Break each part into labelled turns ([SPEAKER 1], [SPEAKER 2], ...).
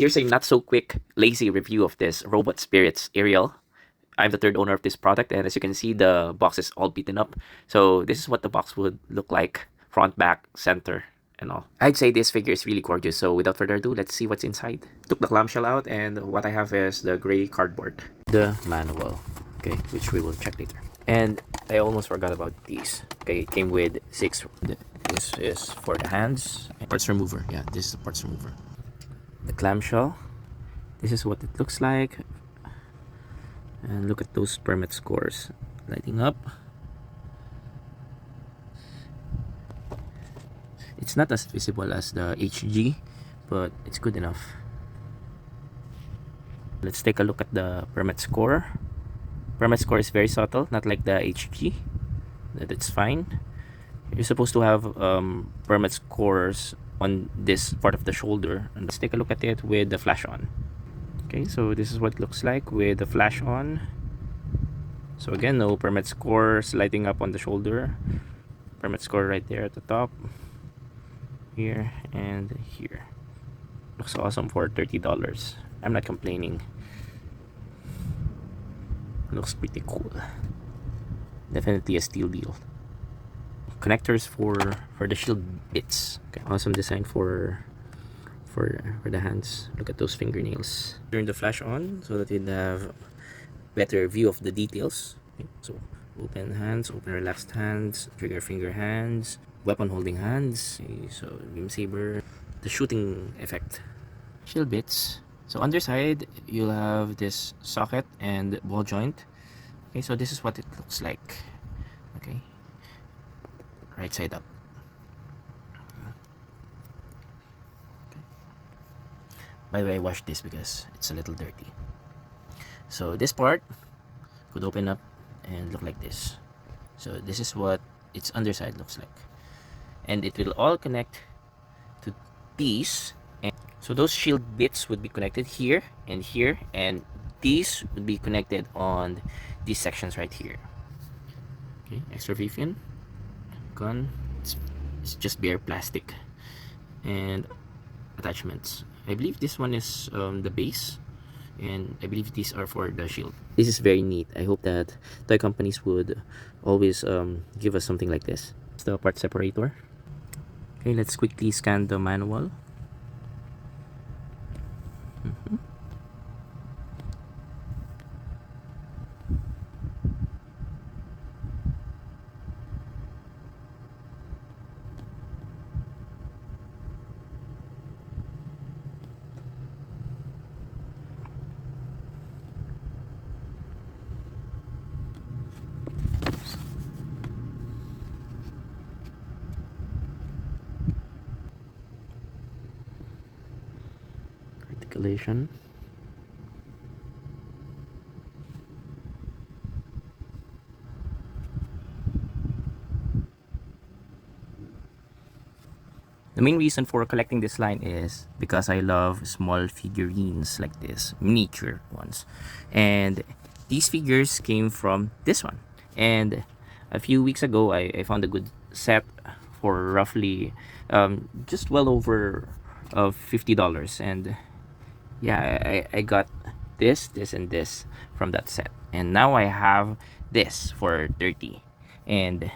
[SPEAKER 1] Here's a not so quick, lazy review of this Robot Spirits Ariel. I'm the third owner of this product, and as you can see, the box is all beaten up. So this is what the box would look like, front, back, center, and all. I'd say this figure is really gorgeous, so without further ado, let's see what's inside. Took the clamshell out, and what I have is the gray cardboard. The manual, okay, which we will check later. And I almost forgot about these. Okay, it came with 6. This is for the hands. Parts remover, yeah, this is the parts remover. The clamshell, this is what it looks like, and look at those permit scores lighting up. It's not as visible as the HG, but it's good enough. Let's take a look at the permit score. Permit score is very subtle, not like the HG. That's fine. You're supposed to have permit scores on this part of the shoulder, and let's take a look at it with the flash on. Okay, so this is what it looks like with the flash on. So again, no permit scores lighting up on the shoulder. Permit score right there at the top, here and here. Looks awesome for $30. I'm not complaining. Looks pretty cool. Definitely a steal deal. Connectors for the shield bits. Okay, awesome design for the hands. Look at those fingernails. Turn the flash on so that you'd have better view of the details. Okay, so open hands, open relaxed hands, trigger finger hands, weapon holding hands. Okay, so beam saber, the shooting effect. Shield bits. So underside you'll have this socket and ball joint. Okay, so this is what it looks like. Okay, right side up. Okay. By the way, I washed this because it's a little dirty. So this part could open up and look like this. So this is what its underside looks like, and it will all connect to these. And so those shield bits would be connected here, and these would be connected on these sections right here. Okay, extra V-fin gun. It's just bare plastic and attachments. I believe this one is the base, and I believe these are for the shield. This is very neat. I hope that toy companies would always give us something like this. It's the part separator. Okay, let's quickly scan the manual. Articulation. The main reason for collecting this line is because I love small figurines like this, miniature ones. And these figures came from this one. And a few weeks ago, I found a good set for roughly just well over $50. And yeah, I got this, and this from that set. And now I have this for 30. And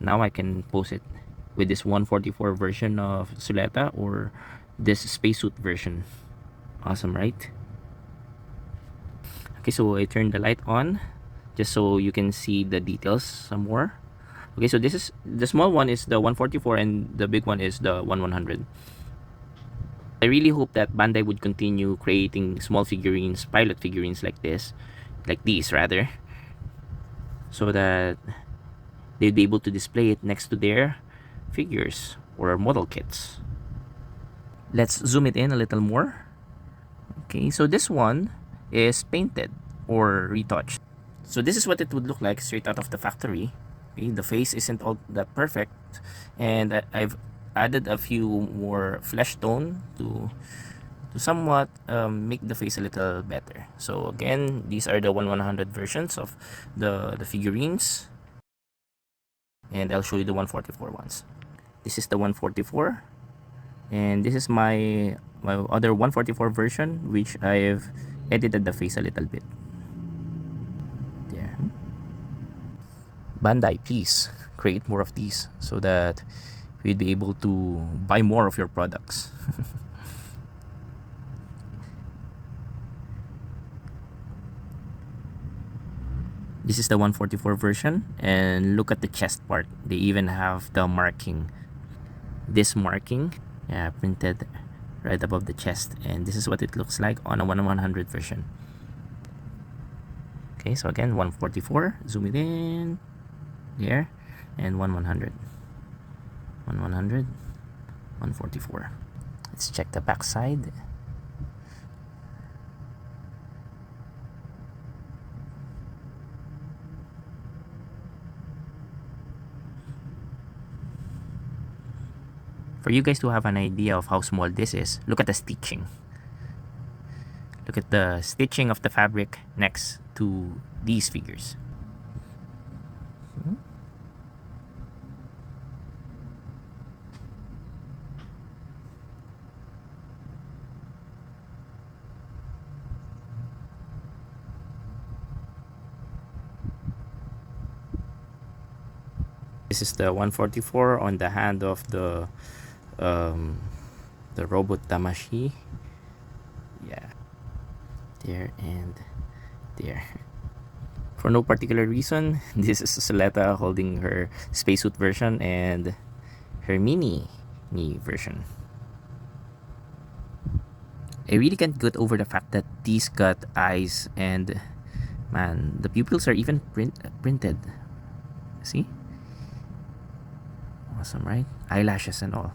[SPEAKER 1] now I can pose it with this 144 version of Suletta or this spacesuit version. Awesome, right? Okay, so I turned the light on just so you can see the details some more. Okay, so this is the small one is the 144 and the big one is the 1100. I really hope that Bandai would continue creating small figurines, pilot figurines like this, like these rather, so that they'd be able to display it next to their figures or model kits. Let's zoom it in a little more. Okay, so this one is painted or retouched. So this is what it would look like straight out of the factory. Okay, the face isn't all that perfect, and I've added a few more flesh tone to somewhat make the face a little better. So again, these are the 1/100 versions of the figurines, and I'll show you the 144 ones. This is the 144. And this is my other 144 version, which I've edited the face a little bit. There. Bandai, please create more of these so that we'd be able to buy more of your products. This is the 144 version, and look at the chest part. They even have the marking. This marking, yeah, printed right above the chest, and this is what it looks like on a 1/100 version. Okay, so again, 144, zoom it in, there, and 1/100, 1/100, 144. Let's check the back side. For you guys to have an idea of how small this is, look at the stitching. Look at the stitching of the fabric next to these figures. This is the 144 on the hand of the robot Damashi. Yeah, there and there. For no particular reason, this is Suletta holding her spacesuit version and her mini me version. I really can't get over the fact that these got eyes, and man, the pupils are even printed. See? Awesome, right? Eyelashes and all.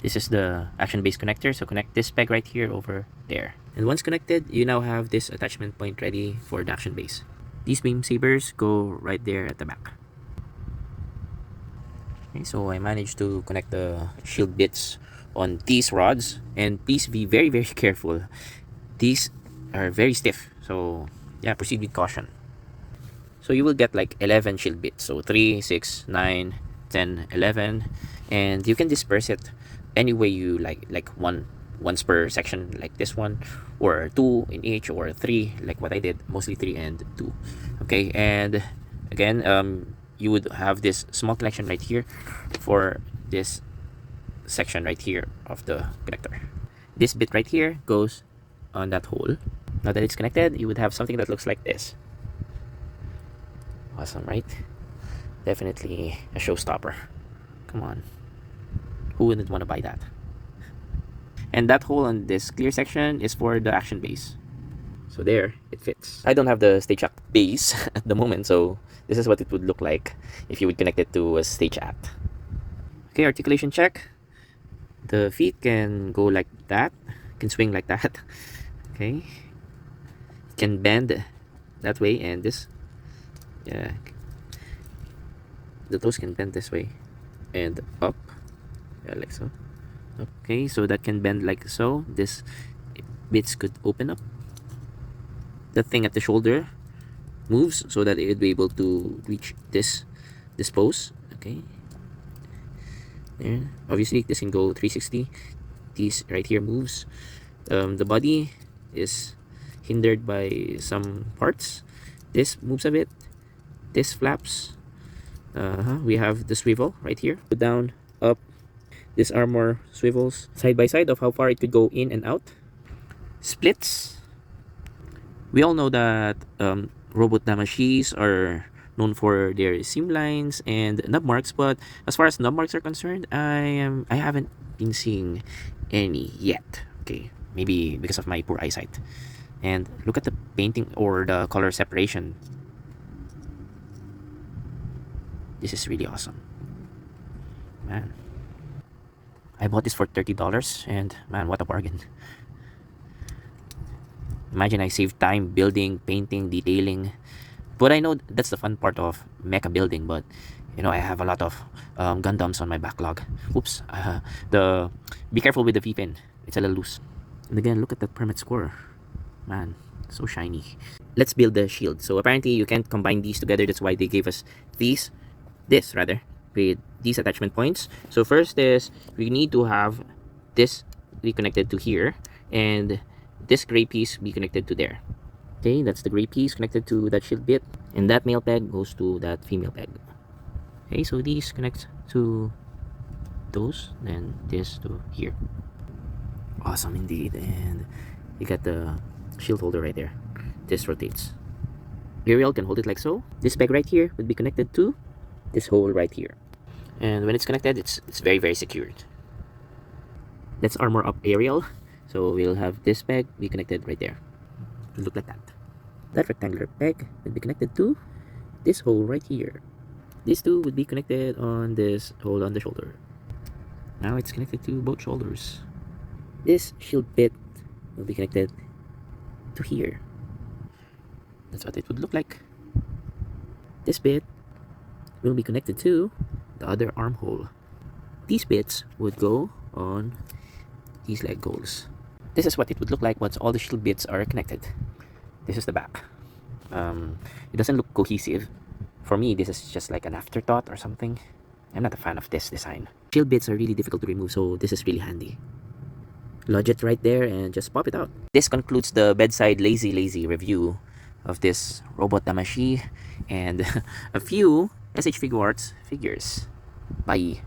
[SPEAKER 1] This is the action base connector, so connect this peg right here over there. And once connected, you now have this attachment point ready for the action base. These beam sabers go right there at the back. Okay, so I managed to connect the shield bits on these rods, and please be very careful. These are very stiff, so yeah, proceed with caution. So you will get like 11 shield bits, so 3, 6, 9, 10, 11, and you can disperse it any way you like once per section, like this one, or 2 in each, or 3 like what I did, mostly 3 and 2. Okay, and again, you would have this small connection right here for this section right here of the connector. This bit right here goes on that hole. Now that it's connected, you would have something that looks like this. Awesome, right? Definitely a showstopper. Come on, who wouldn't want to buy that? And that hole on this clear section is for the action base. So there, it fits. I don't have the stage act base at the moment, so this is what it would look like if you would connect it to a stage act. Okay, articulation check. The feet can go like that, can swing like that. Okay, can bend that way, and this, yeah, the toes can bend this way and up, yeah, like so. Okay, so that can bend like so. This bits could open up. The thing at the shoulder moves so that it would be able to reach this pose. Okay, there. Obviously this can go 360. This right here moves. The body is hindered by some parts. This moves a bit. This flaps. We have the swivel right here. Down, up. This armor swivels side by side of how far it could go in and out. Splits. We all know that robot damashis are known for their seam lines and knob marks, but as far as knob marks are concerned, I haven't been seeing any yet. Okay, maybe because of my poor eyesight. And look at the painting or the color separation. This is really awesome, man. I bought this for $30, and man, what a bargain. Imagine I saved time building, painting, detailing. But I know that's the fun part of mecha building, but you know, I have a lot of Gundams on my backlog. Oops. Be careful with the V-pin. It's a little loose. And again, look at that permit score. Man, So shiny. Let's build the shield. So apparently you can't combine these together. That's why they gave us this with these attachment points. So first is we need to have this be connected to here, and this gray piece be connected to there. Okay, that's the gray piece connected to that shield bit, and that male peg goes to that female peg. Okay, so these connect to those, then this to here. Awesome indeed. And you got the shield holder right there. This rotates. Ariel can hold it like so. This peg right here would be connected to this hole right here, and when it's connected, it's very secured. Let's armor up Ariel. So we'll have this peg be connected right there. It'll look like that. That rectangular peg would be connected to this hole right here. These two would be connected on this hole on the shoulder. Now it's connected to both shoulders. This shield bit will be connected to here. That's what it would look like. This bit will be connected to the other armhole. These bits would go on these leg holes. This is what it would look like once all the shield bits are connected. This is the back. It doesn't look cohesive. For me, this is just like an afterthought or something. I'm not a fan of this design. Shield bits are really difficult to remove, so this is really handy. Lodge it right there and just pop it out. This concludes the bedside lazy review of this robot Damashi and a few SH Figuarts figures. Bye.